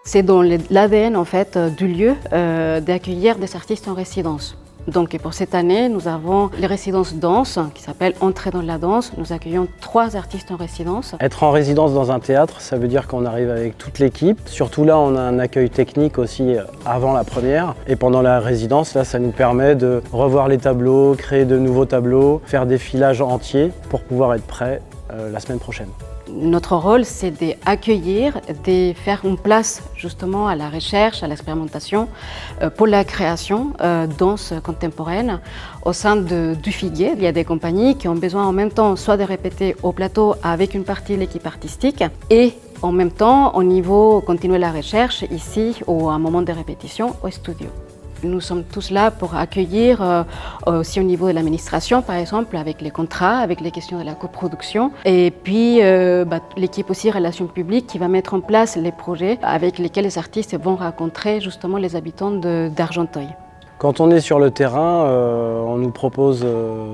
C'est dans l'ADN en fait du lieu d'accueillir des artistes en résidence. Donc pour cette année, nous avons les résidences danse qui s'appelle Entrée dans la danse. Nous accueillons 3 artistes en résidence. Être en résidence dans un théâtre, ça veut dire qu'on arrive avec toute l'équipe. Surtout là, on a un accueil technique aussi avant la première. Et pendant la résidence, là, ça nous permet de revoir les tableaux, créer de nouveaux tableaux, faire des filages entiers pour pouvoir être prêt la semaine prochaine. Notre rôle, c'est d'accueillir, de faire une place justement à la recherche, à l'expérimentation pour la création danse contemporaine au sein du Figuier. Il y a des compagnies qui ont besoin en même temps soit de répéter au plateau avec une partie de l'équipe artistique et en même temps au niveau continuer la recherche ici ou à un moment de répétition au studio. Nous sommes tous là pour accueillir aussi au niveau de l'administration, par exemple, avec les contrats, avec les questions de la coproduction. Et puis l'équipe aussi relations publiques qui va mettre en place les projets avec lesquels les artistes vont rencontrer justement les habitants d'Argenteuil. Quand on est sur le terrain, on nous propose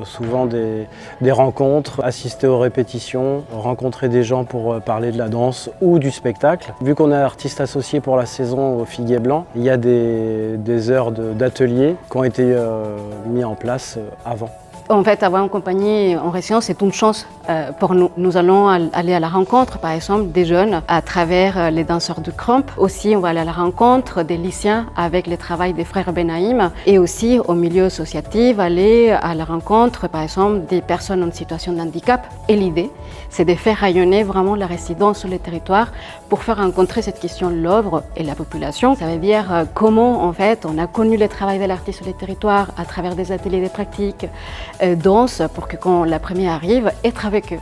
souvent des rencontres, assister aux répétitions, rencontrer des gens pour parler de la danse ou du spectacle. Vu qu'on est artiste associé pour la saison au Figuier Blanc, il y a des heures d'ateliers qui ont été mis en place avant. En fait, avoir une compagnie en résidence, c'est une chance pour nous. Nous allons aller à la rencontre, par exemple, des jeunes à travers les danseurs du Crump. Aussi, on va aller à la rencontre des lycéens avec le travail des frères Benaïm. Et aussi, au milieu associatif, aller à la rencontre, par exemple, des personnes en situation de handicap. Et l'idée, c'est de faire rayonner vraiment la résidence sur le territoire pour faire rencontrer cette question de l'œuvre et la population. Ça veut dire comment, en fait, on a connu le travail de l'artiste sur le territoire à travers des ateliers de pratique, danse pour que quand la première arrive, être avec eux.